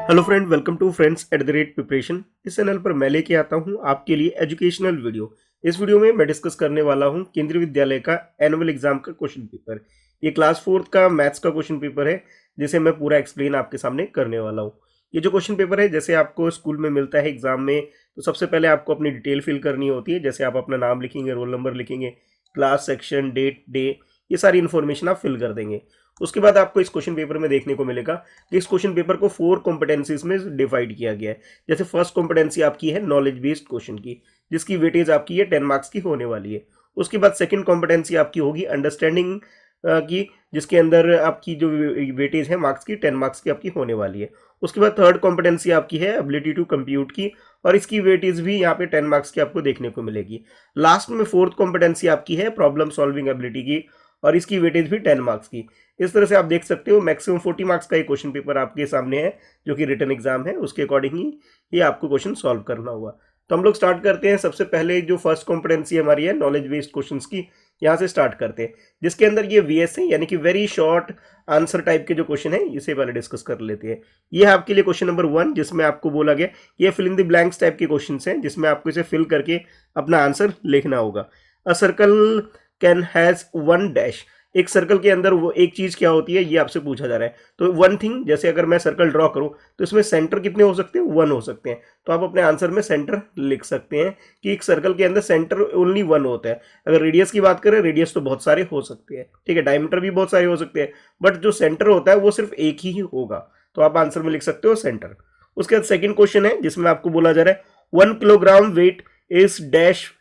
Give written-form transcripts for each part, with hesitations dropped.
Hello friend, welcome to friends at the rate preparation. इस channel पर मैं लेके आता हूँ आपके लिए एजुकेशनल वीडियो। इस वीडियो में मैं डिस्कस करने वाला हूँ केंद्रीय विद्यालय का एनुअल एग्जाम का क्वेश्चन पेपर। ये क्लास फोर्थ का मैथ्स का क्वेश्चन पेपर है, जिसे मैं पूरा एक्सप्लेन आपके सामने करने वाला हूँ। ये जो क्वेश्चन पेपर है, जैसे आपको स्कूल में मिलता है एग्जाम में, तो सबसे पहले आपको अपनी डिटेल फिल करनी होती है। जैसे आप अपना नाम लिखेंगे, रोल नंबर लिखेंगे, क्लास, सेक्शन, डेट, डे, ये सारी इन्फॉर्मेशन आप फिल कर देंगे। उसके बाद आपको इस क्वेश्चन पेपर में देखने को मिलेगा कि इस क्वेश्चन पेपर को 4 कॉम्पिटेंसीज में डिवाइड किया गया है। जैसे फर्स्ट कॉम्पिटेंसी आपकी है नॉलेज बेस्ड क्वेश्चन की, जिसकी वेटेज आपकी है 10 मार्क्स की होने वाली है। उसके बाद सेकंड कॉम्पिटेंसी आपकी होगी अंडरस्टैंडिंग की, जिसके अंदर आपकी जो वेटेज है मार्क्स की 10 मार्क्स की आपकी होने वाली है। उसके बाद थर्ड कॉम्पिटेंसी आपकी है एबिलिटी टू कंप्यूट की, और इसकी वेटेज भी यहाँ पे 10 मार्क्स की आपको देखने को मिलेगी। लास्ट में फोर्थ कॉम्पिटेंसी आपकी है प्रॉब्लम सॉल्विंग एबिलिटी की, और इसकी वेटेज भी 10 मार्क्स की। इस तरह से आप देख सकते हो मैक्सिमम 40 मार्क्स का एक क्वेश्चन पेपर आपके सामने है, जो कि रिटन एग्जाम है, उसके अकॉर्डिंग ही ये आपको क्वेश्चन सॉल्व करना हुआ। तो हम लोग स्टार्ट करते हैं। सबसे पहले जो फर्स्ट कॉम्पिटेंसी हमारी है नॉलेज बेस्ड क्वेश्चंस की, यहाँ से स्टार्ट करते हैं, जिसके अंदर ये वीएस है, यानी कि वेरी शॉर्ट आंसर टाइप के जो क्वेश्चन है, इसे पहले डिस्कस कर लेते हैं। ये है आपके लिए क्वेश्चन नंबर 1, जिसमें आपको बोला गया ये fill in the blanks type के क्वेश्चन हैं, जिसमें आपको इसे फिल करके अपना आंसर लिखना होगा। A circle can has one dash, एक सर्कल के अंदर वो एक चीज क्या होती है, ये आपसे पूछा जा रहा है। तो वन थिंग, जैसे अगर मैं सर्कल ड्रॉ करूं तो इसमें सेंटर कितने हो सकते हैं, 1 हो सकते हैं। तो आप अपने आंसर में सेंटर लिख सकते हैं कि एक सर्कल के अंदर सेंटर ओनली 1 होता है। अगर रेडियस की बात करें, रेडियस तो बहुत सारे हो सकते हैं, ठीक है, डायमीटर भी बहुत सारे हो सकते हैं, बट जो सेंटर होता है वो सिर्फ एक ही होगा। तो आप आंसर में लिख सकते हो सेंटर। उसके बाद सेकेंड क्वेश्चन है, जिसमें आपको बोला जा रहा है 1 kilogram weight is dash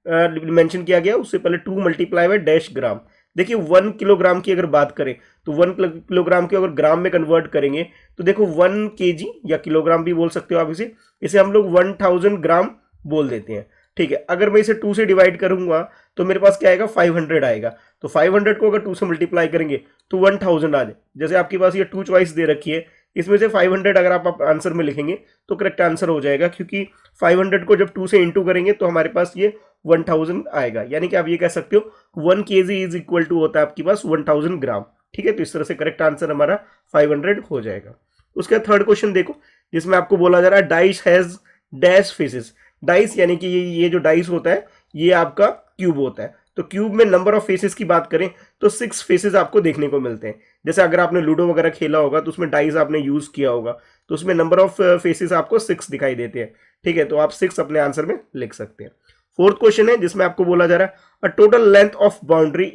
mention किया गया, उससे पहले 2 मल्टीप्लाई बाय डैश ग्राम। देखिए 1 किलोग्राम की अगर बात करें तो 1 किलोग्राम की अगर ग्राम में कन्वर्ट करेंगे तो देखो 1 केजी या किलोग्राम भी बोल सकते हो आप इसे, हम लोग 1000 ग्राम बोल देते हैं, ठीक है। अगर मैं इसे 2 से डिवाइड करूंगा तो मेरे पास क्या आएगा, 500 आएगा। तो 500 को अगर 2 से मल्टीप्लाई करेंगे तो 1000 आ जाए। जैसे आपके पास ये 2 चॉइस दे रखी है, इसमें से 500 अगर आप आंसर में लिखेंगे तो करेक्ट आंसर हो जाएगा, क्योंकि 500 को जब 2 से इंटू करेंगे तो हमारे पास ये 1000 आएगा। यानी कि आप ये कह सकते हो 1 केजी इज इक्वल टू होता है आपके पास 1000 ग्राम, ठीक है। तो इस तरह से करेक्ट आंसर हमारा 500 हो जाएगा। उसका थर्ड क्वेश्चन देखो, जिसमें आपको बोला जा रहा है dice has dash faces. Dice यानी कि ये जो डाइस होता है ये आपका क्यूब होता है। तो क्यूब में नंबर ऑफ फेसेस की बात करें तो 6 फेसेस आपको देखने को मिलते हैं। जैसे अगर आपने लूडो वगैरह खेला होगा तो उसमें डाइस आपने यूज किया होगा, तो उसमें नंबर ऑफ फेसेस आपको 6 दिखाई देते हैं, ठीक है। तो आप 6 अपने आंसर में लिख सकते हैं। फोर्थ क्वेश्चन है, जिसमें आपको बोला जा रहा है a total length of boundary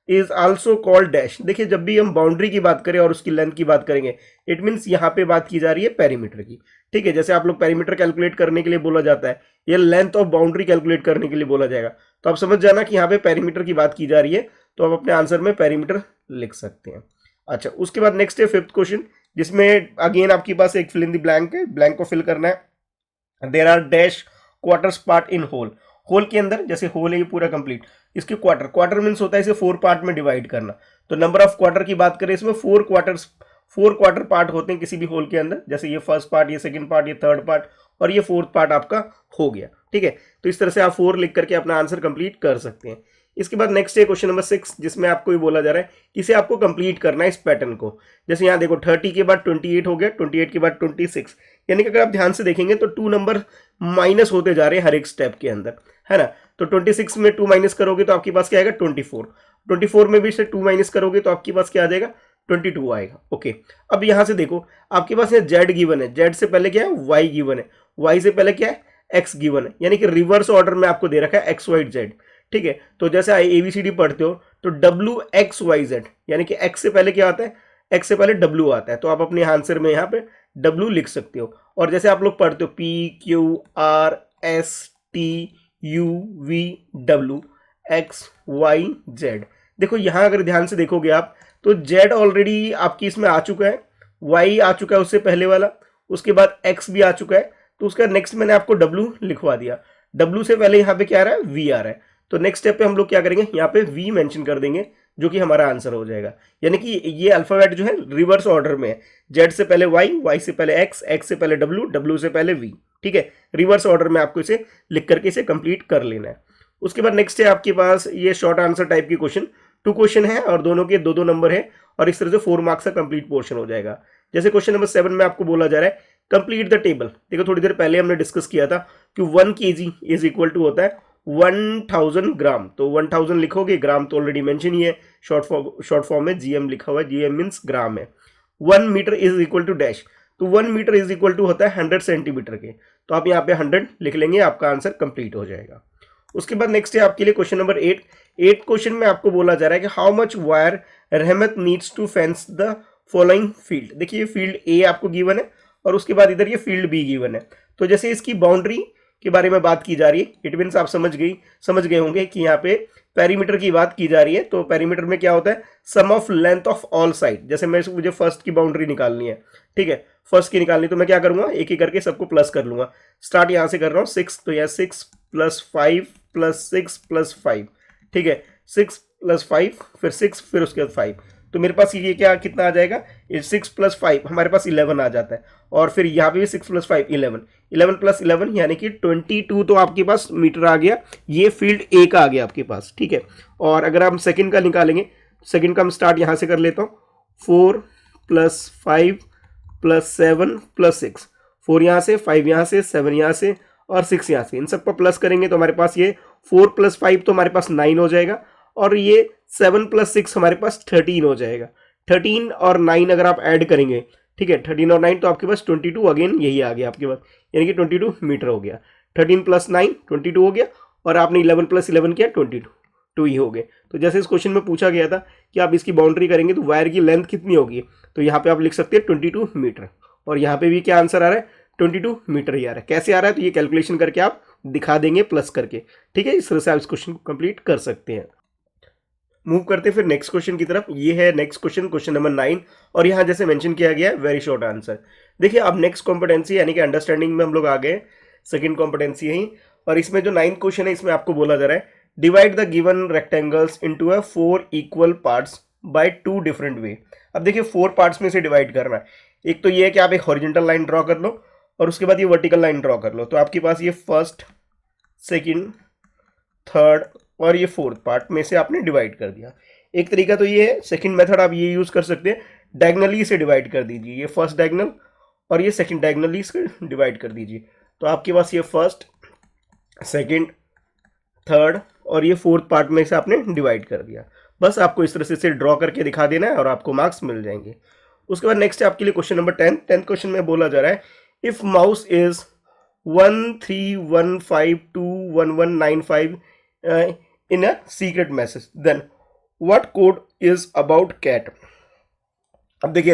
is also called dash. देखिए जब भी हम बाउंड्री की बात करें और उसकी लेंथ की बात करेंगे, इट मीन्स यहाँ पे बात की जा रही है पेरीमीटर की, ठीक है। जैसे आप लोग पेरीमीटर कैलकुलेट करने के लिए बोला जाता है, ये लेंथ ऑफ बाउंड्री कैलकुलेट करने के लिए बोला जाएगा। तो आप समझ जाना कि यहाँ पे पेरीमीटर की बात की जा रही है, तो आप अपने आंसर में पेरीमीटर लिख सकते हैं। अच्छा, उसके बाद नेक्स्ट है फिफ्थ क्वेश्चन, जिसमें अगेन आपके पास एक फिल इन द ब्लैंक है, ब्लैंक को फिल करना है। There are dash quarters part in whole. Whole के अंदर, जैसे होल है ये पूरा कंप्लीट, इसके क्वार्टर, क्वार्टर मीन्स होता है इसे 4 पार्ट में डिवाइड करना। तो नंबर ऑफ क्वार्टर की बात करें, इसमें 4 क्वार्टर पार्ट होते हैं किसी भी होल के अंदर। जैसे ये फर्स्ट पार्ट, ये सेकंड पार्ट, ये थर्ड पार्ट, और ये फोर्थ पार्ट आपका हो गया, ठीक है। तो इस तरह से आप 4 लिख करके अपना आंसर कंप्लीट कर सकते हैं। इसके बाद नेक्स्ट है क्वेश्चन नंबर 6, जिसमें आपको ये बोला जा रहा है इसे आपको कंप्लीट करना है इस पैटर्न को। जैसे यहाँ देखो 30 के बाद 28 हो गया, 28 के बाद 26, यानी कि अगर आप ध्यान से देखेंगे तो 2 नंबर माइनस होते जा रहे हैं हर एक स्टेप के अंदर, है ना। तो 26 में 2 माइनस करोगे तो आपके पास क्या आएगा, 24। 24 में भी से 2 माइनस करोगे तो आपके पास क्या आ जाएगा, 22 आएगा, ओके। अब यहां से देखो आपके पास ये जेड गिवन है, जेड से पहले क्या है, वाई गिवन है, वाई से पहले क्या है, एक्स गिवन है, यानी कि रिवर्स ऑर्डर में आपको दे रखा है एक्स वाई जेड, ठीक है। तो जैसे एबीसीडी पढ़ते हो तो डब्ल्यू एक्स वाई जेड, यानी कि एक्स से पहले क्या आता है, एक्स से पहले डब्ल्यू आता है। तो आप अपने आंसर में यहाँ पे डब्ल्यू लिख सकते हो। और जैसे आप लोग पढ़ते हो P Q R S T U V W X Y Z, देखो यहां अगर ध्यान से देखोगे आप तो जेड ऑलरेडी आपकी इसमें आ चुका है, वाई आ चुका है उससे पहले वाला, उसके बाद एक्स भी आ चुका है। तो उसका नेक्स्ट मैंने आपको डब्ल्यू लिखवा दिया, डब्ल्यू से पहले यहाँ पे क्या आ रहा है, वी आ रहा है। तो नेक्स्ट स्टेप पे हम लोग क्या करेंगे, यहाँ पे वी मेंशन कर देंगे, जो कि हमारा आंसर हो जाएगा। यानी कि ये अल्फाबेट जो है रिवर्स ऑर्डर में है, जेड से पहले वाई, वाई से पहले एक्स, एक्स से पहले डब्ल्यू, डब्ल्यू से पहले वी, ठीक है। रिवर्स ऑर्डर में आपको इसे लिख करके इसे कंप्लीट कर लेना है। उसके बाद नेक्स्ट है आपके पास ये शॉर्ट आंसर टाइप की क्वेश्चन, 2 क्वेश्चन है और दोनों के 2-2 नंबर है, और इस तरह से 4 मार्क्स का कंप्लीट पोर्शन हो जाएगा। जैसे क्वेश्चन नंबर 7 में आपको बोला जा रहा है कंप्लीट द टेबल। देखो थोड़ी देर पहले हमने डिस्कस किया था कि 1 kg इज इक्वल टू होता है 1000 ग्राम। तो 1000 लिखोगे, ग्राम तो ऑलरेडी मेंशन ही है, शॉर्ट फॉर्म में जीएम लिखा हुआ है, जीएम मीन्स ग्राम है। 1 metre is equal to dash, तो 1 मीटर इज इक्वल टू होता है 100 सेंटीमीटर के, तो आप यहाँ पे 100 लिख लेंगे, आपका आंसर कंप्लीट हो जाएगा। उसके बाद नेक्स्ट है आपके लिए क्वेश्चन नंबर 8। 8 क्वेश्चन में आपको बोला जा रहा है कि how much wire Rahmat needs to fence the following field. देखिए फील्ड ए आपको गिवन है और उसके बाद इधर ये फील्ड बी गिवन है। तो जैसे इसकी बाउंड्री के बारे में बात की जा रही है, इट मीन्स आप समझ गए होंगे कि यहाँ पे पेरीमीटर की बात की जा रही है। तो पेरीमीटर में क्या होता है, sum of length of all side. जैसे मुझे फर्स्ट की बाउंड्री निकालनी है, ठीक है, फर्स्ट की निकालनी, तो मैं क्या करूंगा, एक एक करके सबको प्लस कर लूंगा। स्टार्ट यहाँ से कर रहा हूँ 6, तो यह 6 + 5 + 6 + 5, ठीक है, 6 + 5 फिर 6 फिर उसके बाद 5, तो मेरे पास ये क्या कितना आ जाएगा, ये 6 + 5 हमारे पास 11 आ जाता है। और फिर यहाँ पे भी 6 + 5 11, 11 + 11 यानी कि 22 तो आपके पास मीटर आ गया, ये फील्ड ए का आ गया आपके पास, ठीक है। और अगर हम सेकंड का निकालेंगे, सेकंड का हम स्टार्ट यहाँ से कर लेता हूँ, 4 + 5 + 7 + 6, 4 यहाँ से, 5 यहाँ से, 7 यहाँ से और 6 यहाँ से, इन सब को प्लस करेंगे तो हमारे पास ये 4 + 5 तो हमारे पास 9 हो जाएगा और ये 7 + 6 हमारे पास 13 हो जाएगा। 13 और 9 अगर आप ऐड करेंगे, ठीक है, 13 और 9 तो आपके पास 22, अगेन यही आ गया आपके पास, यानी कि 22 मीटर हो गया। 13 + 9 22 हो गया और आपने 11 + 11 किया 22, 2 ही हो गए। तो जैसे इस क्वेश्चन में पूछा गया था कि आप इसकी बाउंड्री करेंगे तो वायर की लेंथ कितनी होगी, तो यहाँ पे आप लिख सकते हैं 22 मीटर। और यहाँ पे भी क्या आंसर आ रहा है, 22 मीटर ही आ रहा है। कैसे आ रहा है, तो ये कैलकुलेशन करके आप दिखा देंगे प्लस करके, ठीक है। इस तरह से आप इस क्वेश्चन को कंप्लीट कर सकते हैं। मूव करते हैं फिर नेक्स्ट क्वेश्चन की तरफ। ये है नेक्स्ट क्वेश्चन, क्वेश्चन नंबर 9, और यहाँ जैसे मेंशन किया गया है वेरी शॉर्ट आंसर। देखिए अब नेक्स्ट कॉम्पिटेंसी यानी कि अंडरस्टैंडिंग में हम लोग आ गए, सेकंड कॉम्पिटेंसी यही। और इसमें जो 9th क्वेश्चन है, इसमें आपको बोला जा रहा है divide the given rectangles into a 4 equal parts bye 2 different way. अब देखिए 4 पार्ट्स में से डिवाइड करना है। एक तो ये है कि आप एक हॉरिजॉन्टल लाइन ड्रॉ कर लो और उसके बाद ये वर्टिकल लाइन ड्रॉ कर लो, तो आपके पास ये फर्स्ट, सेकंड, थर्ड और ये फोर्थ पार्ट में से आपने डिवाइड कर दिया। एक तरीका तो ये है, सेकंड मेथड आप ये यूज कर सकते हैं, डायगनली इसे डिवाइड कर दीजिए, ये फर्स्ट डायगनल और ये सेकंड डायगनली इसको डिवाइड कर दीजिए, तो आपके पास ये फर्स्ट, सेकंड, थर्ड और ये फोर्थ पार्ट में से आपने डिवाइड कर दिया। बस आपको इस तरह से इसे ड्रॉ करके दिखा देना है और आपको मार्क्स मिल जाएंगे। उसके बाद नेक्स्ट है आपके लिए क्वेश्चन नंबर 10। 10th क्वेश्चन में बोला जा रहा है if mouse is 1315211195 in a secret message then what code is about cat। अब देखिए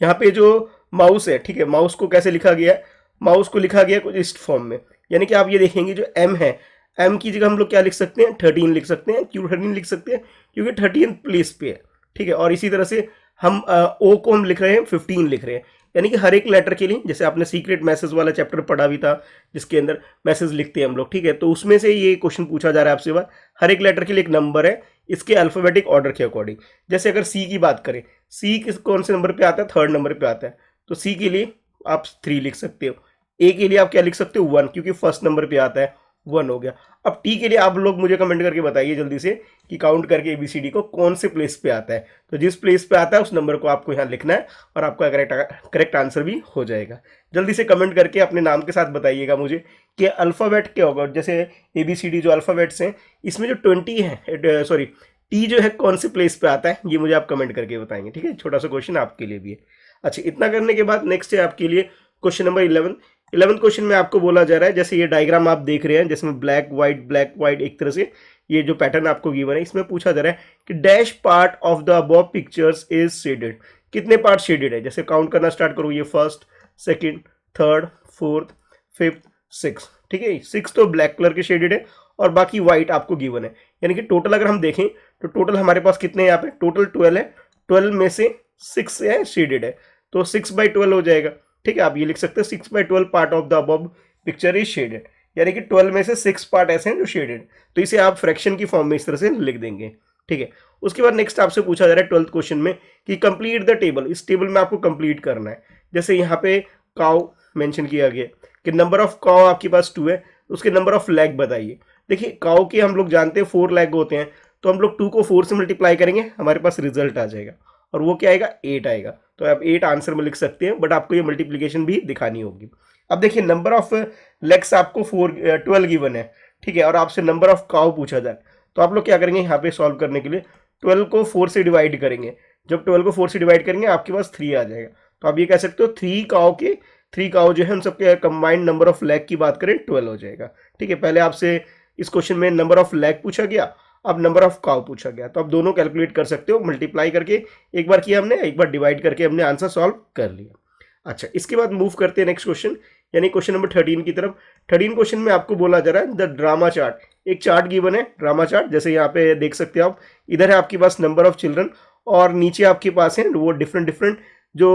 यहाँ पे जो माउस है, ठीक है, माउस को कैसे लिखा गया है, माउस को लिखा गया कुछ इस फॉर्म में, यानी कि आप ये देखेंगे जो m है, m की जगह हम लोग क्या लिख सकते हैं, 13 लिख सकते हैं। क्यों 13 लिख सकते हैं, क्योंकि 13 प्लेस पे है, ठीक है। और इसी तरह से हम ओ को हम लिख रहे हैं 15 लिख रहे हैं, यानी कि हर एक लेटर के लिए, जैसे आपने सीक्रेट मैसेज वाला चैप्टर पढ़ा भी था जिसके अंदर मैसेज लिखते हैं हम लोग, ठीक है, तो उसमें से ये क्वेश्चन पूछा जा रहा है आपसे बात, हर एक लेटर के लिए एक नंबर है इसके अल्फाबेटिक ऑर्डर के अकॉर्डिंग। जैसे अगर सी की बात करें, सी किस कौन से नंबर पे आता है, 3rd नंबर पे आता है, तो सी के लिए आप 3 लिख सकते हो। ए के लिए आप क्या लिख सकते हो, 1, क्योंकि फर्स्ट नंबर पे आता है, 1 हो गया। अब टी के लिए आप लोग मुझे कमेंट करके बताइए जल्दी से कि काउंट करके ABCD को कौन से प्लेस पे आता है, तो जिस प्लेस पे आता है उस नंबर को आपको यहाँ लिखना है और आपका करेक्ट आंसर भी हो जाएगा। जल्दी से कमेंट करके अपने नाम के साथ बताइएगा मुझे कि अल्फ़ाबेट क्या होगा, जैसे ABCD जो अल्फ़ाबेट्स हैं इसमें जो 20 है, सॉरी टी जो है कौन से प्लेस पे आता है, ये मुझे आप कमेंट करके बताएंगे, ठीक है। छोटा सा क्वेश्चन आपके लिए भी है। अच्छा, इतना करने के बाद नेक्स्ट है आपके लिए क्वेश्चन नंबर 11। 11th क्वेश्चन में आपको बोला जा रहा है, जैसे ये डायग्राम आप देख रहे हैं जिसमें ब्लैक व्हाइट एक तरह से ये जो पैटर्न आपको गिवन है, इसमें पूछा जा रहा है कि dash part of the above pictures is shaded. कितने पार्ट शेडेड है, जैसे काउंट करना स्टार्ट करो, ये first, second, third, fourth, fifth, 6, ठीक है। 6 तो ब्लैक कलर के शेडेड है और बाकी व्हाइट आपको गिवन है, यानी कि टोटल अगर हम देखें तो टोटल हमारे पास कितने हैं, यहाँ पे टोटल 12 है, 12 में से 6 है शेडेड है, तो 6/12 हो जाएगा, ठीक है। आप ये लिख सकते हैं 6/12 part of the above picture is shaded, यानी कि 12 में से 6 पार्ट ऐसे हैं जो शेडेड, तो इसे आप फ्रैक्शन की फॉर्म में इस तरह से लिख देंगे, ठीक है। उसके बाद नेक्स्ट आपसे पूछा जा रहा है 12th क्वेश्चन में कि कंप्लीट द टेबल। इस टेबल में आपको कंप्लीट करना है, जैसे यहाँ पे काउ मेंशन किया गया कि नंबर ऑफ काउ आपके पास 2 है, उसके नंबर ऑफ लेग बताइए। देखिए काउ के हम लोग जानते हैं 4 लेग होते हैं, तो हम लोग 2 को 4 से मल्टीप्लाई करेंगे, हमारे पास रिजल्ट आ जाएगा और वो क्या आएगा, 8 आएगा। तो आप 8 आंसर में लिख सकते हैं, बट आपको ये मल्टीप्लीकेशन भी दिखानी होगी। अब देखिए नंबर ऑफ लेग्स आपको 12 गिवन है, ठीक है, और आपसे नंबर ऑफ काउ पूछा जाए, तो आप लोग क्या करेंगे यहाँ पे सॉल्व करने के लिए 12 को 4 से डिवाइड करेंगे। जब 12 को 4 से डिवाइड करेंगे आपके पास 3 आ जाएगा। तो आप ये कह सकते हो 3 काउ जो है उन सबके कंबाइंड नंबर ऑफ लेग की बात करें 12 हो जाएगा। ठीक है, पहले आपसे इस क्वेश्चन में नंबर ऑफ लेग पूछा गया, अब नंबर ऑफ काउ पूछा गया, तो आप दोनों कैलकुलेट कर सकते हो, मल्टीप्लाई करके एक बार किया हमने, एक बार डिवाइड करके हमने आंसर सॉल्व कर लिया। अच्छा, इसके बाद मूव करते हैं नेक्स्ट क्वेश्चन, यानी क्वेश्चन नंबर 13 की तरफ। 13 क्वेश्चन में आपको बोला जा रहा है द ड्रामा चार्ट, एक चार्ट गिवन है ड्रामा चार्ट, जैसे यहाँ पे देख सकते हो आप, इधर है आपके पास नंबर ऑफ चिल्ड्रन और नीचे आपके पास है वो डिफरेंट डिफरेंट जो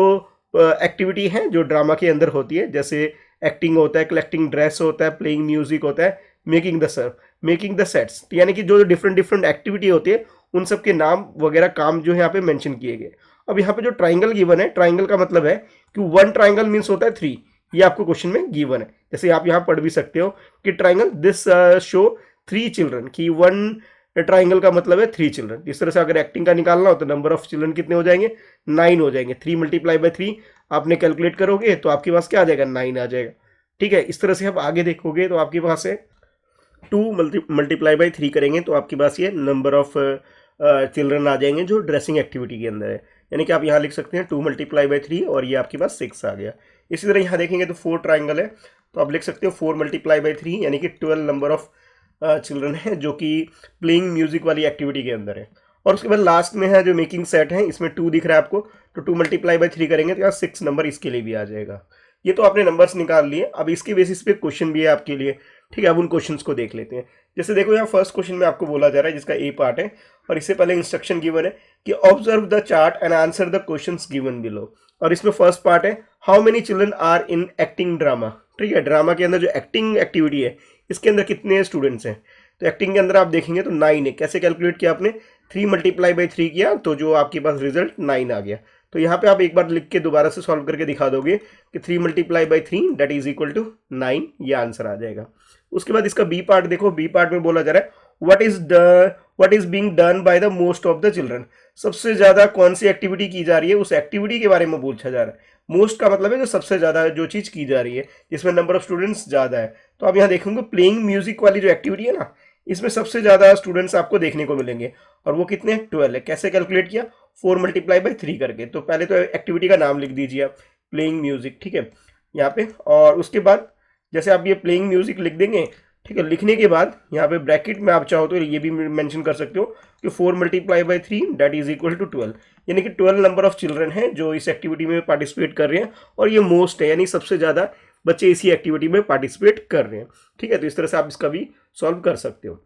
एक्टिविटी है जो ड्रामा के अंदर होती है, जैसे एक्टिंग होता है, कलेक्टिंग ड्रेस होता है, प्लेइंग म्यूजिक होता है, making the serve, making the sets, यानी कि जो डिफरेंट डिफरेंट एक्टिविटी होती है उन सब के नाम वगैरह काम जो है यहाँ पे मेंशन किए गए। अब यहाँ पे जो ट्राइंगल गिवन है, ट्राइंगल का मतलब है कि 1 ट्राइंगल मीन्स होता है 3, ये आपको क्वेश्चन में गिवन है। जैसे आप यहाँ पढ़ भी सकते हो कि ट्राइंगल दिस शो 3 चिल्ड्रन, कि 1 ट्राइंगल का मतलब है 3 चिल्ड्रन। इस तरह से अगर एक्टिंग का निकालना हो तो नंबर ऑफ चिल्ड्रन कितने हो जाएंगे, 9 हो जाएंगे। 3 मल्टीप्लाई बाय 3 आपने कैलकुलेट करोगे तो आपके पास क्या आ जाएगा, 9 आ जाएगा। ठीक है, इस तरह से आप आगे देखोगे तो आपके पास है 2 मल्टीप्लाई बाई 3 करेंगे तो आपके पास ये नंबर ऑफ चिल्ड्रन आ जाएंगे जो ड्रेसिंग एक्टिविटी के अंदर है, यानी कि आप यहाँ लिख सकते हैं 2 मल्टीप्लाई बाई 3 और ये आपके पास 6 आ गया। इसी तरह यहाँ देखेंगे तो 4 ट्राइंगल है, तो आप लिख सकते हो 4 मल्टीप्लाई बाई 3, यानी कि 12 नंबर ऑफ चिल्ड्रन है जो कि प्लेइंग म्यूजिक वाली एक्टिविटी के अंदर है। और उसके बाद लास्ट में है जो मेकिंग सेट है, इसमें 2 दिख रहा है आपको, तो 2 मल्टीप्लाई बाई 3 करेंगे तो यहाँ 6 नंबर इसके लिए भी आ जाएगा। ये तो आपने नंबर्स निकाल लिए, अब इसके बेसिस पे क्वेश्चन भी है आपके लिए। ठीक है, अब उन क्वेश्चंस को देख लेते हैं। जैसे देखो यहाँ फर्स्ट क्वेश्चन में आपको बोला जा रहा है जिसका ए पार्ट है, और इससे पहले इंस्ट्रक्शन गिवन है कि observe the chart and answer the questions given below. और इसमें फर्स्ट पार्ट है how many children are in acting drama. ठीक है, ड्रामा के अंदर जो एक्टिंग एक्टिविटी है इसके अंदर कितने स्टूडेंट्स हैं, तो एक्टिंग के अंदर आप देखेंगे तो 9 है। कैसे कैलकुलेट किया आपने, 3 मल्टीप्लाई बाई 3 किया तो जो आपके पास रिजल्ट 9 आ गया। तो यहाँ पे आप एक बार लिख के दोबारा से सॉल्व करके दिखा दोगे कि 3 multiply by 3 that is equal to 9, ये आंसर आ जाएगा। उसके बाद इसका बी पार्ट देखो, बी पार्ट में बोला जा रहा है what is being done by the most of the children. सबसे ज्यादा कौन सी एक्टिविटी की जा रही है उस एक्टिविटी के बारे में पूछा जा रहा है। मोस्ट का मतलब है जो सबसे ज्यादा जो चीज की जा रही है जिसमें नंबर ऑफ स्टूडेंट्स ज्यादा है। तो आप यहाँ देखेंगे प्लेइंग म्यूजिक वाली जो एक्टिविटी है ना, इसमें सबसे ज्यादा स्टूडेंट्स आपको देखने को मिलेंगे, और वो कितने 12 है। कैसे कैलकुलेट किया, 4 मल्टीप्लाई बाई 3 करके। तो पहले तो एक्टिविटी का नाम लिख दीजिए आप, प्लेइंग म्यूजिक। ठीक है, यहाँ पे, और उसके बाद जैसे आप ये प्लेइंग म्यूजिक लिख देंगे, ठीक है, लिखने के बाद यहाँ पे ब्रैकेट में आप चाहो तो ये भी मेंशन कर सकते हो कि 4 multiply by 3 that is equal to 12, यानी कि 12 नंबर ऑफ चिल्ड्रन हैं जो इस एक्टिविटी में पार्टिसिपेट कर रहे हैं, और ये मोस्ट है यानी सबसे ज्यादा बच्चे इसी एक्टिविटी में पार्टिसिपेट कर रहे हैं। ठीक है, तो इस तरह से आप इसका भी सॉल्व कर सकते हो।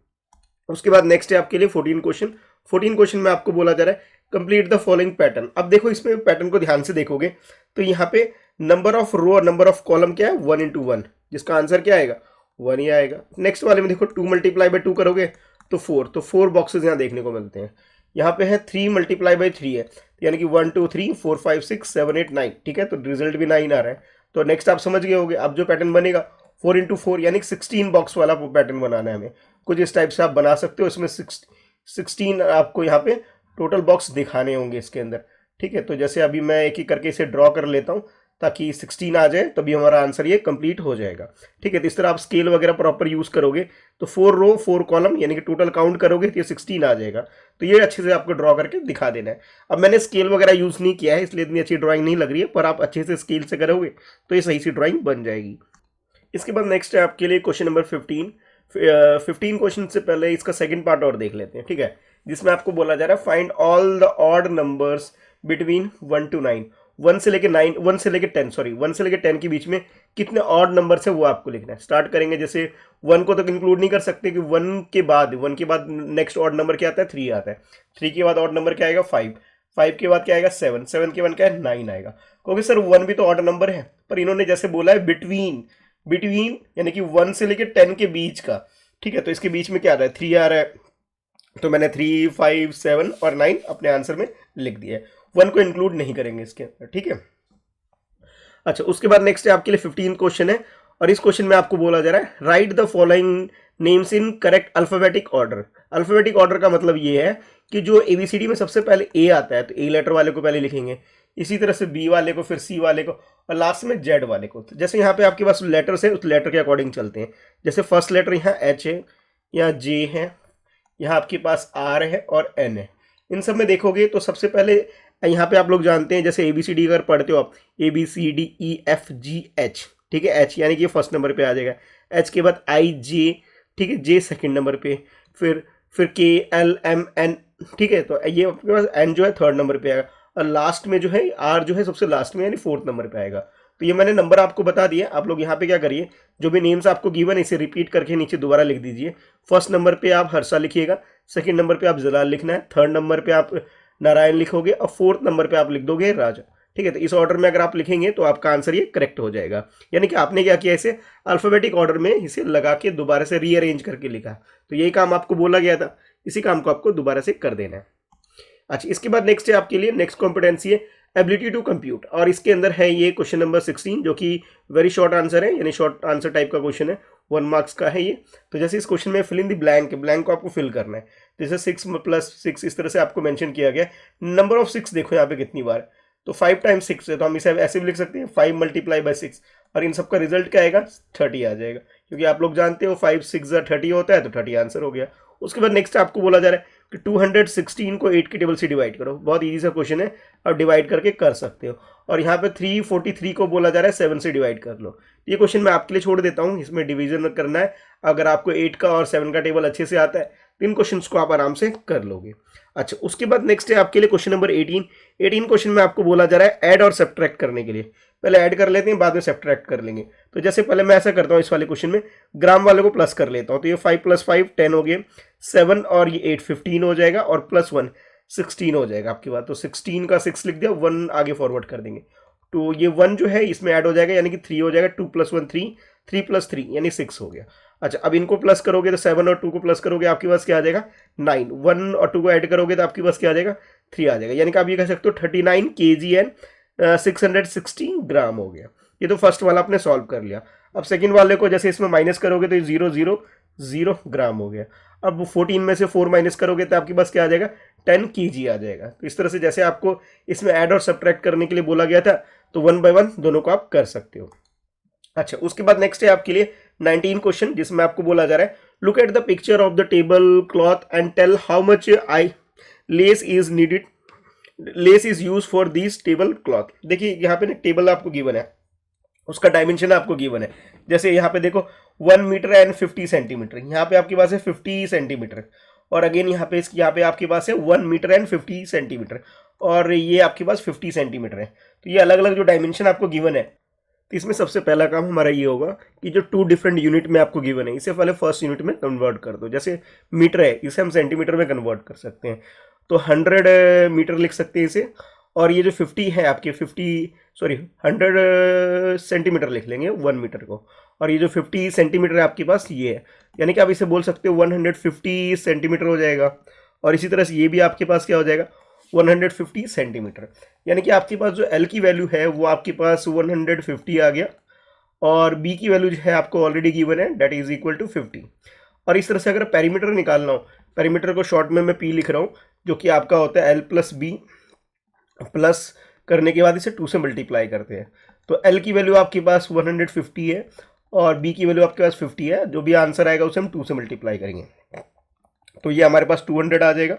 उसके बाद नेक्स्ट है आपके लिए 14 क्वेश्चन। 14 क्वेश्चन में आपको बोला जा रहा है कंप्लीट द फॉलोइंग पैटर्न। अब देखो इसमें पैटर्न को ध्यान से देखोगे तो यहाँ पे नंबर ऑफ रो और नंबर ऑफ कॉलम क्या है, 1 into 1, जिसका आंसर क्या आएगा, 1 ही आएगा। नेक्स्ट वाले में देखो 2 मल्टीप्लाई बाई 2 करोगे तो 4, तो 4 बॉक्सेस यहाँ देखने को मिलते हैं। यहाँ पे है 3 मल्टीप्लाई बाई 3 है, यानी कि 1 2 3 4 5 6 7 8 9। ठीक है, तो रिजल्ट भी 9 आ रहा है। तो नेक्स्ट आप समझ गए होगे, अब जो पैटर्न बनेगा 4 into 4 यानी 16 बॉक्स वाला पैटर्न बनाना है हमें। कुछ इस टाइप से आप बना सकते हो, इसमें 16 आपको यहाँ पे टोटल बॉक्स दिखाने होंगे इसके अंदर। ठीक है, तो जैसे अभी मैं एक एक करके इसे ड्रॉ कर लेता हूँ ताकि 16 आ जाए, तभी हमारा आंसर ये कंप्लीट हो जाएगा। ठीक है, तो इस तरह आप स्केल वगैरह प्रॉपर यूज करोगे तो 4 रो 4 कॉलम यानी कि टोटल काउंट करोगे तो ये 16 आ जाएगा। तो ये अच्छे से आपको ड्रॉ करके दिखा देना है। अब मैंने स्केल वगैरह यूज नहीं किया है इसलिए इतनी अच्छी ड्राइंग नहीं लग रही है, पर आप अच्छे से स्केल से करोगे तो ये सही सी ड्राइंग बन जाएगी। इसके बाद नेक्स्ट है आपके लिए क्वेश्चन नंबर 15। 15 क्वेश्चन से पहले इसका सेकंड पार्ट और देख लेते हैं। ठीक है, जिसमें आपको बोला जा रहा है find all the odd numbers between 1 to 9। 1 से लेके 9, 1 से लेके 10, सॉरी 1 से लेके 10 के बीच में कितने ऑड नंबर्स है वो आपको लिखना है। स्टार्ट करेंगे, जैसे 1 को तो इंक्लूड नहीं कर सकते कि 1 के बाद नेक्स्ट ऑड नंबर क्या आता है, 3 आता है। 3 के बाद ऑड नंबर क्या आएगा, 5। 5 के बाद क्या आएगा, 7। 7 के बाद क्या है, 9 आएगा। क्योंकि सर 1 भी तो ऑड नंबर है, पर इन्होंने जैसे बोला है बिटवीन यानी कि 1 से लेके 10 के बीच का। ठीक है, तो इसके बीच में क्या आ रहा है, 3 आ रहा है, तो मैंने 3 5 7 और 9 अपने आंसर में लिख दिया है। 1 को इंक्लूड नहीं करेंगे इसके अंदर। ठीक है, अच्छा उसके बाद नेक्स्ट है आपके लिए 15 क्वेश्चन है, और इस क्वेश्चन में आपको बोला जा रहा है right the following names in correct alphabetic order. Alphabetic order का मतलब ये है कि जो एबीसीडी में सबसे पहले ए आता है तो ए लेटर वाले को पहले लिखेंगे, इसी तरह से बी वाले को, फिर सी वाले को, और लास्ट में जेड वाले को। तो जैसे यहाँ पे आपके पास लेटर्स है उस लेटर के अकॉर्डिंग चलते हैं। जैसे फर्स्ट लेटर यहाँ एच है, यहाँ जे है, यहाँ आपके पास आर है और एन है। इन सब में देखोगे तो सबसे पहले यहाँ पे आप लोग जानते हैं, जैसे एबीसीडी अगर पढ़ते हो आप, A B C D E F G H, ठीक है, एच यानी कि फर्स्ट नंबर पे आ जाएगा। एच के बाद आई जे, ठीक है, जे सेकंड नंबर पे, फिर के एल एम एन, ठीक है, तो ये आपके पास एन जो है थर्ड नंबर पे आएगा, और लास्ट में जो है आर जो है सबसे लास्ट में यानी फोर्थ नंबर पे आएगा। तो ये मैंने नंबर आपको बता दिया। आप लोग यहाँ पे क्या करिए, जो भी नेम्स आपको गिवन है इसे रिपीट करके नीचे दोबारा लिख दीजिए। फर्स्ट नंबर पे आप हर्षा लिखिएगा, सेकंड नंबर पे आप जलाल लिखना है, थर्ड नंबर पे आप नारायण लिखोगे, और फोर्थ नंबर पे आप लिख दोगे राजा। ठीक है, तो इस ऑर्डर में अगर आप लिखेंगे तो आपका आंसर ये करेक्ट हो जाएगा। यानी कि आपने क्या किया, इसे अल्फाबेटिक ऑर्डर में इसे लगा के दोबारा से रीअरेंज करके लिखा। तो यही काम आपको बोला गया था, इसी काम को आपको दोबारा से कर देना है। अच्छा, इसके बाद नेक्स्ट है आपके लिए, नेक्स्ट कॉम्पिटेंसी है एबिलिटी टू कंप्यूट, और इसके अंदर है ये क्वेश्चन नंबर 16, जो कि वेरी शॉर्ट आंसर है, यानी शॉर्ट आंसर टाइप का क्वेश्चन है, 1 मार्क्स का है ये। तो जैसे इस क्वेश्चन में fill in the blank, blank को आपको फिल करना है। जैसे 6 + 6 इस तरह से आपको मेंशन किया गया। नंबर ऑफ 6 देखो यहाँ पे कितनी बार, तो 5 × 6 है, तो हम इसे ऐसे भी लिख सकते हैं 5 × 6, और इन सबका रिजल्ट क्या आएगा, 30 आ जाएगा, क्योंकि आप लोग जानते हो 5 × 6 = 30 होता है, तो 30 आंसर हो गया। उसके बाद नेक्स्ट आपको बोला जा रहा है कि 216 को 8 की टेबल से डिवाइड करो। बहुत इजी सा क्वेश्चन है, आप डिवाइड करके कर सकते हो। और यहाँ पे 343 को बोला जा रहा है 7 से डिवाइड कर लो। ये क्वेश्चन मैं आपके लिए छोड़ देता हूँ, इसमें डिवीजन करना है। अगर आपको 8 का और 7 का टेबल अच्छे से आता है तो इन क्वेश्चन को आप आराम से कर लोगे। अच्छा, उसके बाद नेक्स्ट है आपके लिए क्वेश्चन नंबर 18। 18 क्वेश्चन में आपको बोला जा रहा है ऐड और सब्ट्रैक्ट करने के लिए। पहले ऐड कर लेते हैं, बाद में सब्ट्रैक्ट कर लेंगे। तो जैसे पहले मैं ऐसा करता हूँ, इस वाले क्वेश्चन में ग्राम वाले को प्लस कर लेता हूँ। तो ये 5 + 5 10 हो गए, 7 और ये 8 15 हो जाएगा, और +1 16 हो जाएगा आपकी बात। तो 16 का 6 लिख दिया, 1 आगे फॉरवर्ड कर देंगे, तो ये 1 जो है इसमें ऐड हो जाएगा, यानी कि 3 हो जाएगा। 2 + 1 3, 3 + 3 यानी 6 हो गया। अच्छा, अब इनको प्लस करोगे तो 7 और 2 को प्लस करोगे, आपके पास क्या आ जाएगा 9। 1 और 2 को ऐड करोगे तो आपके पास क्या आ जाएगा 3 आ जाएगा। यानी कि आप ये कह सकते हो 39 kg एंड 616 ग्राम हो गया। ये तो फर्स्ट वाला आपने सॉल्व कर लिया। अब सेकंड वाले को जैसे इसमें माइनस करोगे तो 000 ग्राम हो गया। अब 14 में से 4 माइनस करोगे तो आपके पास क्या आ जाएगा 10 kg आ जाएगा। तो इस तरह से जैसे आपको इसमें ऐड और सब्ट्रैक्ट करने के लिए बोला गया था, तो 1 बाय 1 दोनों को आप कर सकते हो। अच्छा, उसके बाद नेक्स्ट है आपके लिए 19 क्वेश्चन, जिसमें आपको बोला जा रहा है look at the picture of the table cloth and tell how much I lace is needed, lace is use for this table cloth. देखिए यहाँ पे ना टेबल आपको गिवन है, उसका डायमेंशन आपको गिवन है। जैसे यहाँ पे देखो 1 मीटर एंड 50 सेंटीमीटर, यहाँ पे आपके पास है 50 सेंटीमीटर, और अगेन यहाँ पे आपके पास है 1 मीटर एंड 50 सेंटीमीटर, और ये आपके पास 50 सेंटीमीटर है। तो ये अलग अलग जो डायमेंशन आपको गिवन है, तो इसमें सबसे पहला काम हमारा ये होगा कि जो 2 डिफरेंट यूनिट में आपको गिवन है, इसे पहले फर्स्ट यूनिट में कन्वर्ट कर दो। जैसे मीटर है, इसे हम सेंटीमीटर में कन्वर्ट कर सकते हैं, तो 100 मीटर लिख सकते हैं इसे। और ये जो 50 है आपके 100 सेंटीमीटर लिख लेंगे 1 मीटर को, और ये जो 50 सेंटीमीटर है आपके पास ये है, यानी कि आप इसे बोल सकते हो 150 सेंटीमीटर हो जाएगा। और इसी तरह से ये भी आपके पास क्या हो जाएगा 150 सेंटीमीटर, यानी कि आपके पास जो L की वैल्यू है वो आपके पास 150 आ गया, और B की वैल्यू जो है आपको ऑलरेडी गिवन है, दैट इज इक्वल टू 50। और इस तरह से अगर पेरीमीटर निकालना हो, पेरीमीटर को शॉर्ट में मैं P लिख रहा हूँ, जो कि आपका होता है L + B, प्लस करने के बाद इसे 2 से मल्टीप्लाई करते हैं। तो L की वैल्यू आपके पास 150 है, और B की वैल्यू आपके पास 50 है। जो भी आंसर आएगा उसे हम 2 से मल्टीप्लाई करेंगे, तो ये हमारे पास 200 आ जाएगा,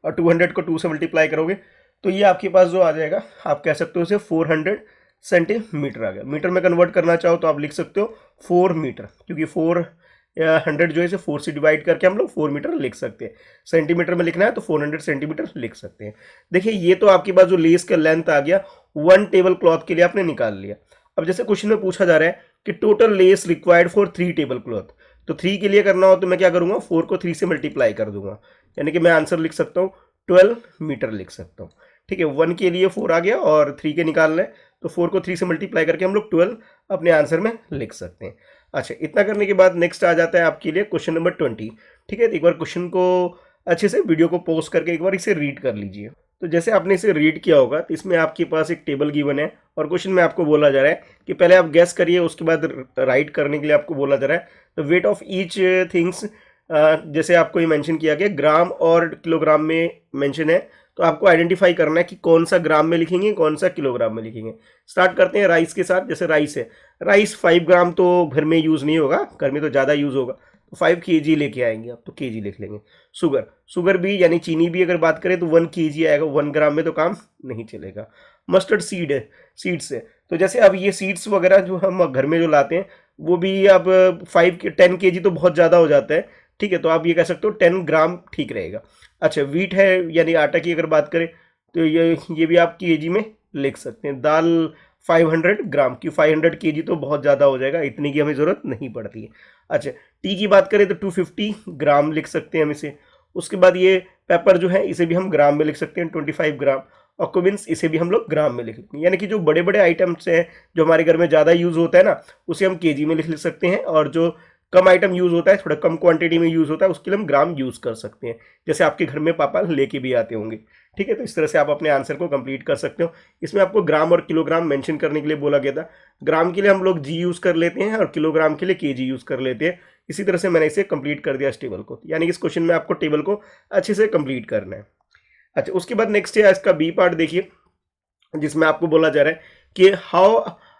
और 200 को 2 से मल्टीप्लाई करोगे तो ये आपके पास जो आ जाएगा, आप कह सकते हो इसे 400 सेंटीमीटर आ गया। मीटर में कन्वर्ट करना चाहो तो आप लिख सकते हो 4 मीटर, क्योंकि 400 जो है इसे 4 से डिवाइड करके हम लोग 4 मीटर लिख सकते हैं। सेंटीमीटर में लिखना है तो 400 सेंटीमीटर लिख सकते हैं। देखिए ये तो आपके पास जो लेस का लेंथ आ गया 1 टेबल क्लॉथ के लिए आपने निकाल लिया। अब जैसे क्वेश्चन में पूछा जा रहा है कि total less required for 3 table cloth, तो 3 के लिए करना हो तो मैं क्या करूंगा 4 को 3 से मल्टीप्लाई कर दूंगा, यानी कि मैं आंसर लिख सकता हूँ 12 मीटर लिख सकता हूँ। ठीक है, 1 के लिए 4 आ गया और 3 के निकालना है, तो 4 को 3 से मल्टीप्लाई करके हम लोग 12 अपने आंसर में लिख सकते हैं। अच्छा, इतना करने के बाद नेक्स्ट आ जाता है आपके लिए क्वेश्चन नंबर 20। ठीक है, तो एक बार क्वेश्चन को अच्छे से वीडियो को पॉज करके एक बार इसे रीड कर लीजिए। तो जैसे आपने इसे रीड किया होगा तो इसमें आपके पास एक टेबल गिवन है, और क्वेश्चन में आपको बोला जा रहा है कि पहले आप गैस करिए, उसके बाद राइट करने के लिए आपको बोला जा रहा है। The weight of each things, जैसे आपको ये मेंशन किया गया ग्राम और किलोग्राम में मेंशन है, तो आपको आइडेंटिफाई करना है कि कौन सा ग्राम में लिखेंगे कौन सा किलोग्राम में लिखेंगे। स्टार्ट करते हैं राइस के साथ। जैसे राइस है, राइस 5 ग्राम तो घर में यूज़ नहीं होगा, घर में तो ज़्यादा यूज़ होगा, तो 5 केजी लेके आएंगे आप, तो केजी लिख लेंगे। शुगर, शुगर भी यानी चीनी भी अगर बात करें तो 1 केजी आएगा, 1 ग्राम में तो काम नहीं चलेगा। मस्टर्ड सीड है, सीड्स है, तो जैसे अब ये सीड्स वगैरह जो हम घर में जो लाते हैं वो भी अब 10 केजी तो बहुत ज़्यादा हो जाता है, ठीक है, तो आप ये कह सकते हो 10 ग्राम ठीक रहेगा। अच्छा, वीट है यानी आटा की अगर बात करें तो ये भी आप केजी में लिख सकते हैं। दाल 500 ग्राम की, 500 केजी तो बहुत ज़्यादा हो जाएगा, इतनी की हमें ज़रूरत नहीं पड़ती है। अच्छा, टी की बात करें तो 250 ग्राम लिख सकते हैं हम इसे। उसके बाद ये पेपर जो है इसे भी हम ग्राम में लिख सकते हैं, 25 ग्राम। और कुमिन्स, इसे भी हम लोग ग्राम में लिख सकते हैं। यानी कि जो बड़े बड़े आइटम्स हैं जो हमारे घर में ज़्यादा यूज़ होता है ना, उसे हम केजी में लिख सकते हैं, और जो कम आइटम यूज़ होता है, थोड़ा कम क्वांटिटी में यूज़ होता है, उसके लिए हम ग्राम यूज़ कर सकते हैं, जैसे आपके घर में पापा लेके भी आते होंगे। ठीक है, तो इस तरह से आप अपने आंसर को कंप्लीट कर सकते हो। इसमें आपको ग्राम और किलोग्राम मेंशन करने के लिए बोला गया था। ग्राम के लिए हम लोग जी यूज़ कर लेते हैं और किलोग्राम के लिए केजी यूज़ कर लेते हैं। इसी तरह से मैंने इसे कंप्लीट कर दिया इस टेबल को, यानी कि इस क्वेश्चन में आपको टेबल को अच्छे से कंप्लीट करना है। अच्छा, उसके बाद नेक्स्ट है इसका बी पार्ट देखिए, जिसमें आपको बोला जा रहा है कि how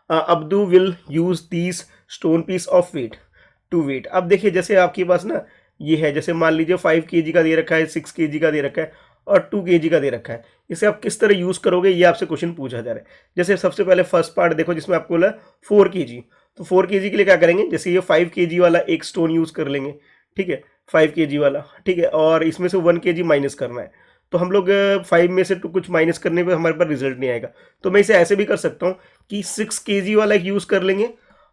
Abdu will use these stone piece of weight to weight. अब देखिए, जैसे आपके पास ना ये है, जैसे मान लीजिए 5 केजी का दे रखा है, 6 केजी का दे रखा है और 2 केजी का दे रखा है, इसे आप किस तरह यूज़ करोगे ये आपसे क्वेश्चन पूछा जा रहा है। जैसे सबसे पहले फर्स्ट पार्ट देखो, जिसमें आपको बोला 4 केजी, तो 4 केजी के लिए क्या करेंगे, जैसे ये 5 केजी वाला एक स्टोन यूज़ कर लेंगे, ठीक है, 5 केजी वाला, ठीक है, और इसमें से 1 केजी माइनस करना है, तो हम लोग 5 में से तो कुछ माइनस करने पे हमारे पास रिजल्ट नहीं आएगा। तो मैं इसे ऐसे भी कर सकता हूँ कि 6 केजी वाला एक यूज़ कर लेंगे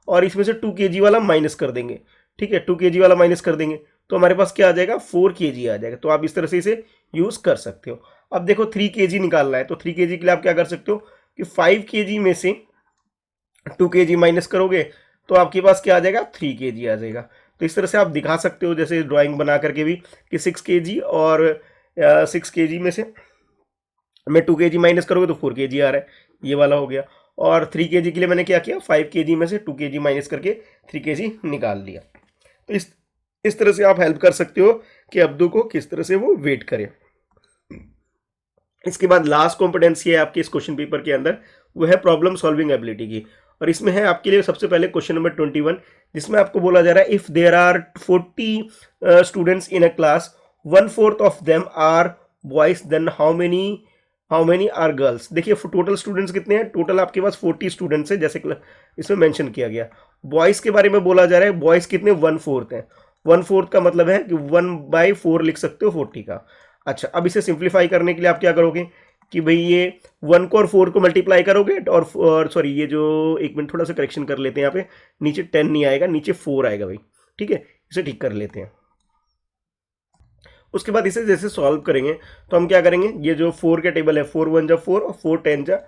और इसमें से 2 केजी वाला माइनस कर देंगे, ठीक है, 2 केजी वाला माइनस कर देंगे, तो हमारे पास क्या आ जाएगा, 4 केजी आ जाएगा। तो आप इस तरह से इसे यूज़ कर सकते हो। अब देखो 3 केजी निकालना है, तो 3 केजी के लिए आप क्या कर सकते हो कि 5 केजी में से 2 केजी माइनस करोगे तो आपके पास क्या आ जाएगा, 3 केजी आ जाएगा। तो इस तरह से आप दिखा सकते हो, जैसे ड्राइंग बना करके भी, कि 6 केजी और 6 केजी में से मैं 2 केजी माइनस करोगे तो 4 केजी आ रहा है, ये वाला हो गया। और 3 केजी के लिए मैंने क्या किया, 5 केजी में से 2 केजी माइनस करके 3 केजी निकाल लिया। तो इस तरह से आप हेल्प कर सकते हो कि अब्दू को किस तरह से वो वेट करे। इसके बाद लास्ट कॉम्पिटेंसी है आपके इस क्वेश्चन पेपर के अंदर, वो है प्रॉब्लम सॉल्विंग एबिलिटी की। और इसमें है आपके लिए सबसे पहले क्वेश्चन नंबर 21, जिसमें आपको बोला जा रहा है if there are 40 students in a class, 1/4 of them are boys, then how many are girls. देखिए टोटल स्टूडेंट्स कितने हैं, टोटल आपके पास 40 स्टूडेंट्स हैं, जैसे इसमें मेंशन किया गया। बॉयज़ के बारे में बोला जा रहा है, बॉयज़ कितने, 1/4 हैं। 1/4 का मतलब है कि 1/4 लिख सकते हो 40 का। अच्छा, अब इसे सिंप्लीफाई करने के लिए आप क्या करोगे कि भाई ये 1 को और 4 को मल्टीप्लाई करोगे, और सॉरी, ये जो एक मिनट थोड़ा सा करेक्शन कर लेते हैं, यहाँ पे नीचे 10 नहीं आएगा, नीचे 4 आएगा भाई, ठीक है, इसे ठीक कर लेते हैं। उसके बाद इसे जैसे सॉल्व करेंगे तो हम क्या करेंगे, ये जो 4 का टेबल है, 4 1 जा 4 और 4 10 जा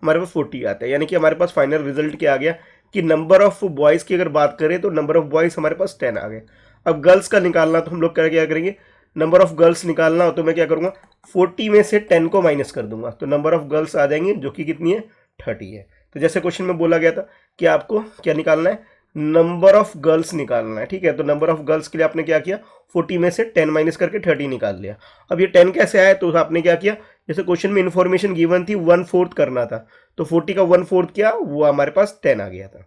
हमारे पास 40 आता है, यानी कि हमारे पास फाइनल रिजल्ट क्या आ गया कि नंबर ऑफ बॉयज़ की अगर बात करें तो नंबर ऑफ बॉयज़ हमारे पास 10 आ गए। अब गर्ल्स का निकालना, तो हम लोग क्या करेंगे, नंबर ऑफ गर्ल्स निकालना हो तो मैं क्या करूँगा, 40 में से 10 को माइनस कर दूंगा, तो नंबर ऑफ गर्ल्स आ जाएंगे जो कि कितनी है, 30 है। तो जैसे क्वेश्चन में बोला गया था कि आपको क्या निकालना है, नंबर ऑफ गर्ल्स निकालना है, ठीक है, तो नंबर ऑफ गर्ल्स के लिए आपने क्या किया, 40 में से 10 माइनस करके 30 निकाल लिया। अब ये 10 कैसे आया, तो आपने क्या किया, जैसे क्वेश्चन में इन्फॉर्मेशन गिवन थी 1/4 करना था, तो 40 का 1/4 किया, वो हमारे पास 10 आ गया था।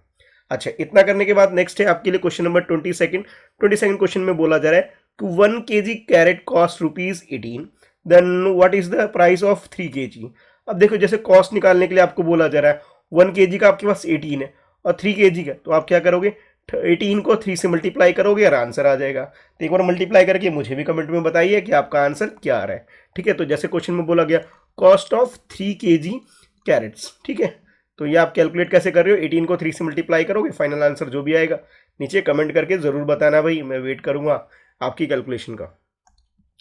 अच्छा, इतना करने के बाद नेक्स्ट है आपके लिए क्वेश्चन नंबर 22 क्वेश्चन में बोला जा रहा है कि 1 kg carrot cost ₹18, then what is the price of 3 kg। अब देखो, जैसे कॉस्ट निकालने के लिए आपको बोला जा रहा है 1 kg का आपके पास 18 है और 3 kg का, तो आप क्या करोगे, 18 को 3 से मल्टीप्लाई करोगे और आंसर आ जाएगा। तो एक बार मल्टीप्लाई करके मुझे भी कमेंट में बताइए कि आपका आंसर क्या आ रहा है, ठीक है। तो जैसे क्वेश्चन में बोला गया कॉस्ट ऑफ 3 kg कैरेट्स, ठीक है, तो ये आप कैलकुलेट कैसे कर रहे हो, 18 को 3 से मल्टीप्लाई करोगे, फाइनल आंसर जो भी आएगा नीचे कमेंट करके ज़रूर बताना भाई, मैं वेट करूँगा आपकी कैलकुलेशन का।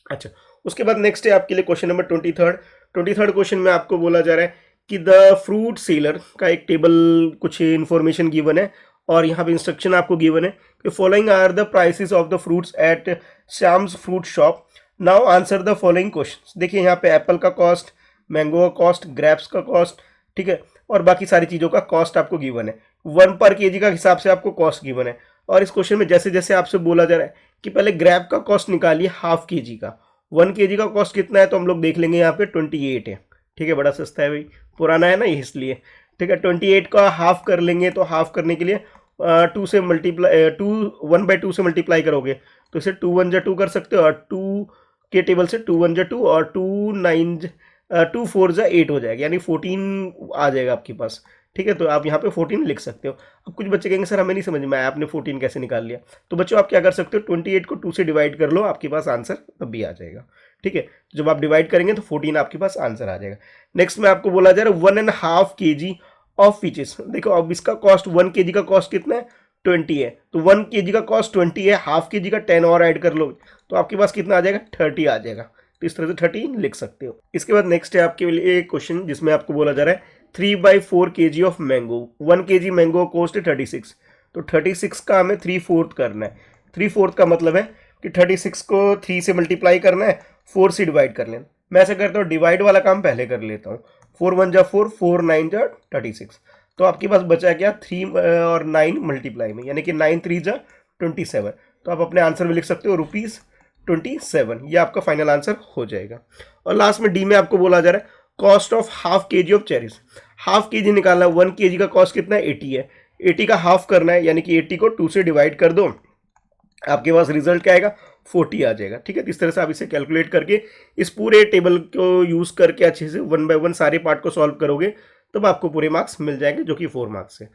अच्छा, उसके बाद नेक्स्ट है आपके लिए क्वेश्चन नंबर 23 क्वेश्चन में आपको बोला जा रहा है कि द फ्रूट सेलर का एक टेबल कुछ इन्फॉर्मेशन गिवन है और यहाँ पे इंस्ट्रक्शन आपको गिवन है कि following are the prices of the fruits at Shyam's fruit shop, now answer the following question. देखिए यहाँ पे एप्पल का कॉस्ट, मैंगो का कॉस्ट, ग्रेप्स का कॉस्ट, ठीक है, और बाकी सारी चीज़ों का कॉस्ट आपको गिवन है, 1 पर केजी का हिसाब से आपको कॉस्ट गिवन है। और इस क्वेश्चन में जैसे जैसे आपसे बोला जा रहा है कि पहले ग्रैब का कॉस्ट निकालिए हाफ के जी का। 1 kg का कॉस्ट कितना है तो हम लोग देख लेंगे यहाँ पे 28 है। ठीक है, बड़ा सस्ता है भाई, पुराना है ना ये इसलिए। ठीक है, 28 का हाफ कर लेंगे तो हाफ करने के लिए 2 से मल्टीप्लाई 1/2 से मल्टीप्लाई करोगे तो इसे 2 1 2 कर सकते हो, और 2 के टेबल से 2 1 2 और 2 4 8 हो जाएगा, यानी 14 आ जाएगा आपके पास। ठीक है, तो आप यहाँ पे 14 लिख सकते हो। अब कुछ बच्चे कहेंगे सर हमें नहीं समझ में आया, आपने 14 कैसे निकाल लिया। तो बच्चों आप क्या कर सकते हो, 28 को 2 से डिवाइड कर लो, आपके पास आंसर तब भी आ जाएगा। ठीक है, जब आप डिवाइड करेंगे तो 14 आपके पास आंसर आ जाएगा। नेक्स्ट में आपको बोला जा रहा है 1.5 kg ऑफ फिचेस। देखो अब इसका कॉस्ट 1 kg का कॉस्ट कितना है 20 है, तो 1 kg का कॉस्ट 20 है, हाफ के जी का 10 और ऐड कर लो तो आपके पास कितना आ जाएगा 30 आ जाएगा। तो इस तरह से 30 लिख सकते हो। इसके बाद नेक्स्ट है आपके लिए एक क्वेश्चन जिसमें आपको बोला जा रहा है 3/4 kg of mango. 1 kg mango cost है 36, तो 36 का हमें 3/4 करना है। 3/4 का मतलब है कि 36 को 3 से मल्टीप्लाई करना है, 4 से डिवाइड कर लेना। मैं ऐसा करता हूँ डिवाइड वाला काम पहले कर लेता हूँ। 4 1 जा 4, 4 9 जा 36, तो आपके पास बचा क्या 3 और 9 मल्टीप्लाई में, यानी कि 9 3 जा 27। तो आप अपने आंसर में लिख सकते हो ₹27, ये आपका फाइनल आंसर हो जाएगा। और लास्ट में डी में आपको बोला जा रहा है कॉस्ट ऑफ हाफ के जी ऑफ चेरीज। हाफ के जी निकालना है, 1 kg का कॉस्ट कितना है 80 है, 80 का हाफ करना है, यानी कि 80 को 2 से डिवाइड कर दो, आपके पास रिजल्ट क्या आएगा 40 आ जाएगा। ठीक है, इस तरह से आप इसे कैलकुलेट करके इस पूरे टेबल को यूज करके अच्छे से 1 बाय 1 सारे पार्ट को सॉल्व करोगे तब आपको पूरे मार्क्स मिल जाएंगे, जो कि 4 मार्क्स है।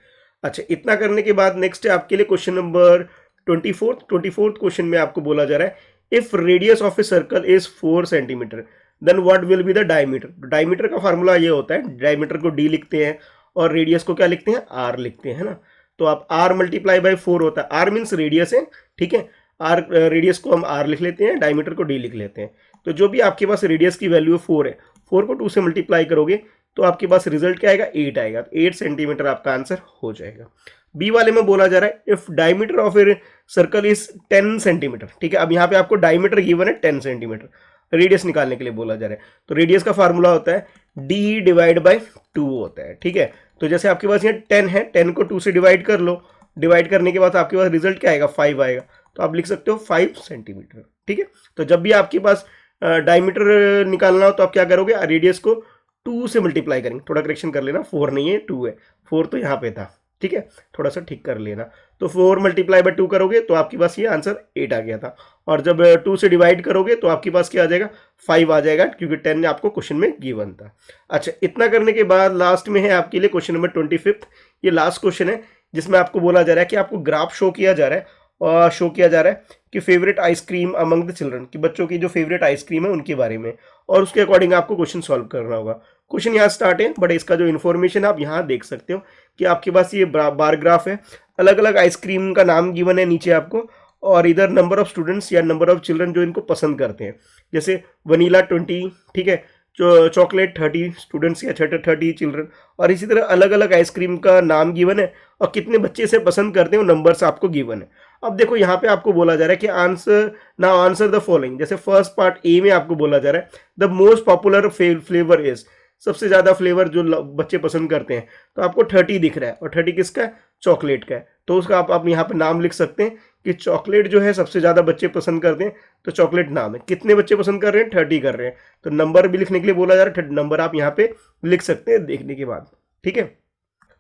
अच्छा, इतना करने के बाद नेक्स्ट है आपके लिए क्वेश्चन नंबर 24th क्वेश्चन में आपको बोला जा रहा है if radius of a circle is 4 centimetre then what will be the diameter. Diameter का फार्मूला ये होता है, डायमीटर को डी लिखते हैं और रेडियस को क्या लिखते हैं आर लिखते हैं ना। तो आप आर मल्टीप्लाई बाई 4 होता है, आर मीन्स रेडियस है। ठीक है, आर रेडियस को हम आर लिख लेते हैं, डायमीटर को डी लिख लेते हैं। तो जो भी आपके पास रेडियस की वैल्यू 4 है, 4 को 2 से मल्टीप्लाई करोगे तो आपके पास रिजल्ट क्या आएगा 8 आएगा, तो 8 सेंटीमीटर आपका आंसर हो जाएगा। बी वाले में बोला जा रहा है if diameter of a circle is 10 centimetre. ठीक है, अब यहाँ पे आपको डायमीटर गिवन है 10 सेंटीमीटर, रेडियस निकालने के लिए बोला जा रहा है। तो रेडियस का फार्मूला होता है डी डिवाइड बाई 2 होता है। ठीक है, तो जैसे आपके पास यहाँ 10 है, 10 को 2 से डिवाइड कर लो, डिवाइड करने के बाद आपके पास रिजल्ट क्या आएगा 5 आएगा, तो आप लिख सकते हो 5 सेंटीमीटर। ठीक है, तो जब भी आपके पास डायमीटर निकालना हो तो आप क्या करोगे, रेडियस को 2 से मल्टीप्लाई करेंगे। थोड़ा करेक्शन कर लेना, 4 नहीं है 2 है, 4 तो यहाँ पे था। ठीक है, थोड़ा सा ठीक कर लेना। तो 4 मल्टीप्लाई बाई 2 करोगे तो आपके पास ये आंसर 8 आ गया था, और जब 2 से डिवाइड करोगे तो आपके पास क्या आ जाएगा 5 आ जाएगा, क्योंकि 10 आपको क्वेश्चन में गिवन था। अच्छा, इतना करने के बाद लास्ट में है आपके लिए क्वेश्चन नंबर 25। ये लास्ट क्वेश्चन है जिसमें आपको बोला जा रहा है कि आपको ग्राफ शो किया जा रहा है, और शो किया जा रहा है कि favourite ice cream among the children, कि बच्चों की जो फेवरेट आइसक्रीम है उनके बारे में, और उसके अकॉर्डिंग आपको क्वेश्चन सॉल्व करना होगा। क्वेश्चन यहाँ स्टार्ट है, बट इसका जो इन्फॉर्मेशन आप यहाँ देख सकते हो कि आपके पास ये बार ग्राफ है, अलग अलग आइसक्रीम का नाम गिवन है नीचे आपको, और इधर नंबर ऑफ स्टूडेंट्स या नंबर ऑफ चिल्ड्रन जो इनको पसंद करते हैं, जैसे वनीला 20, ठीक है, जो चॉकलेट 30 स्टूडेंट्स या 30 चिल्ड्रन, और इसी तरह अलग अलग आइसक्रीम का नाम गिवन है और कितने बच्चे इसे पसंद करते हैं वो नंबर्स आपको गिवन है। अब देखो यहाँ पे आपको बोला जा रहा है कि आंसर द फॉलोइंग। जैसे फर्स्ट पार्ट ए में आपको बोला जा रहा है the most popular flavour is, सबसे ज्यादा फ्लेवर जो बच्चे पसंद करते हैं, तो आपको 30 दिख रहा है, और 30 किसका है चॉकलेट का है, तो उसका आप यहाँ पे नाम लिख सकते हैं कि चॉकलेट जो है सबसे ज्यादा बच्चे पसंद करते हैं, तो चॉकलेट नाम है। कितने बच्चे पसंद कर रहे हैं 30 कर रहे हैं, तो नंबर भी लिखने के लिए बोला जा रहा है, नंबर आप यहाँ पे लिख सकते हैं देखने के बाद। ठीक है,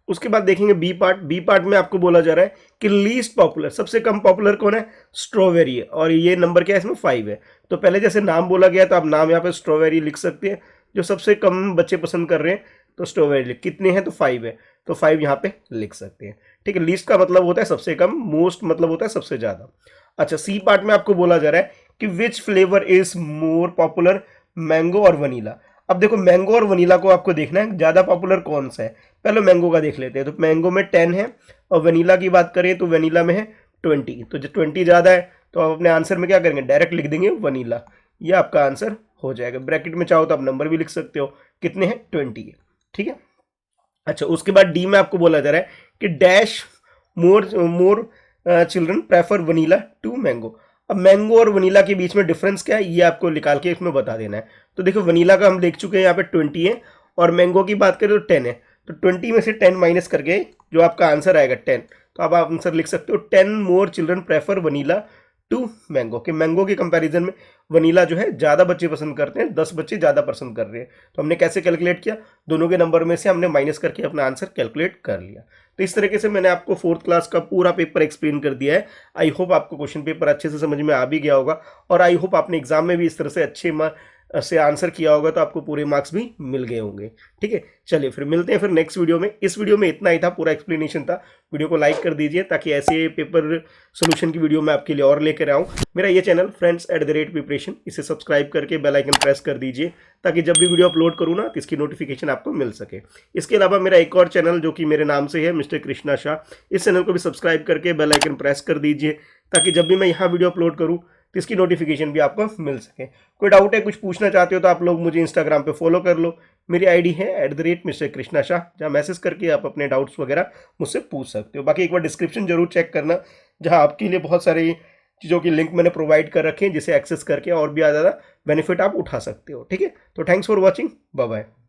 उसके बाद देखेंगे बी पार्ट। बी पार्ट में आपको बोला जा रहा है कि लीस्ट पॉपुलर, सबसे कम पॉपुलर कौन है स्ट्रॉबेरी है, और ये नंबर क्या है इसमें 5 है। तो पहले जैसे नाम बोला गया तो आप नाम यहाँ पे स्ट्रॉबेरी लिख सकते हैं, जो सबसे कम बच्चे पसंद कर रहे हैं तो स्ट्रॉबेरी कितने हैं तो 5 है, तो 5 यहाँ पे लिख सकते हैं। ठीक है, लीस्ट का मतलब होता है सबसे कम, मोस्ट मतलब होता है सबसे ज्यादा। अच्छा, सी पार्ट में आपको बोला जा रहा है कि which flavour is more popular, mango और वनीला। अब देखो मैंगो और वनीला को आपको देखना है ज्यादा पॉपुलर कौन सा है, पहले मैंगो का देख लेते हैं। तो मैंगो में 10 है, और वनीला की बात करें तो वनीला में है 20, तो जो 20 ज्यादा है तो आप अपने आंसर में क्या करेंगे डायरेक्ट लिख देंगे वनीला, ये आपका आंसर हो जाएगा। ब्रैकेट में चाहो तो आप नंबर भी लिख सकते हो, कितने हैं 20 है। ठीक है, अच्छा, उसके बाद डी में आपको बोला जा रहा है कि dash more children prefer vanilla to mango. अब मैंगो और वनीला के बीच में डिफरेंस क्या है ये आपको निकाल के इसमें बता देना है। तो देखो वनीला का हम देख चुके हैं यहाँ पे 20 है, और मैंगो की बात करें तो 10 है, तो 20 में से 10 माइनस करके जो आपका आंसर आएगा 10, तो अब आप आंसर लिख सकते हो 10 more children prefer vanilla to mango, कि मैंगो के कंपैरिजन में वनीला जो है ज़्यादा बच्चे पसंद करते हैं, 10 बच्चे ज़्यादा पसंद कर रहे हैं। तो हमने कैसे कैलकुलेट किया, दोनों के नंबर में से हमने माइनस करके अपना आंसर कैलकुलेट कर लिया। तो इस तरीके से मैंने आपको 4th क्लास का पूरा पेपर एक्सप्लेन कर दिया है। आई होप आपको क्वेश्चन पेपर अच्छे से समझ में आ भी गया होगा, और आई होप आपने एग्जाम में भी इस तरह से अच्छे से आंसर किया होगा, तो आपको पूरे मार्क्स भी मिल गए होंगे। ठीक है, चलिए फिर मिलते हैं फिर नेक्स्ट वीडियो में। इस वीडियो में इतना ही था, पूरा एक्सप्लेनेशन था। वीडियो को लाइक कर दीजिए ताकि ऐसे पेपर सोल्यूशन की वीडियो मैं आपके लिए और लेकर आऊँ। मेरा ये चैनल friends@प्रिपरेशन, इसे सब्सक्राइब करके बेल आइकन प्रेस कर दीजिए ताकि जब भी वीडियो अपलोड करूँ ना तो इसकी नोटिफिकेशन आपको मिल सके। इसके अलावा मेरा एक और चैनल जो कि मेरे नाम से है, मिस्टर कृष्णा शाह, इस चैनल को भी सब्सक्राइब करके बेल आइकन प्रेस कर दीजिए ताकि जब भी मैं यहाँ वीडियो अपलोड करूँ तो इसकी नोटिफिकेशन भी आपको मिल सके। कोई डाउट है, कुछ पूछना चाहते हो तो आप लोग मुझे इंस्टाग्राम पे फॉलो कर लो। मेरी आईडी है @मिस्टर कृष्णा शाह, जहाँ मैसेज करके आप अपने डाउट्स वगैरह मुझसे पूछ सकते हो। बाकी एक बार डिस्क्रिप्शन जरूर चेक करना, जहाँ आपके लिए बहुत सारी चीज़ों की लिंक मैंने प्रोवाइड कर रखे हैं, जिसे एक्सेस करके और भी ज़्यादा बेनिफिट आप उठा सकते हो। ठीक है, तो thanks for watching, bye bye.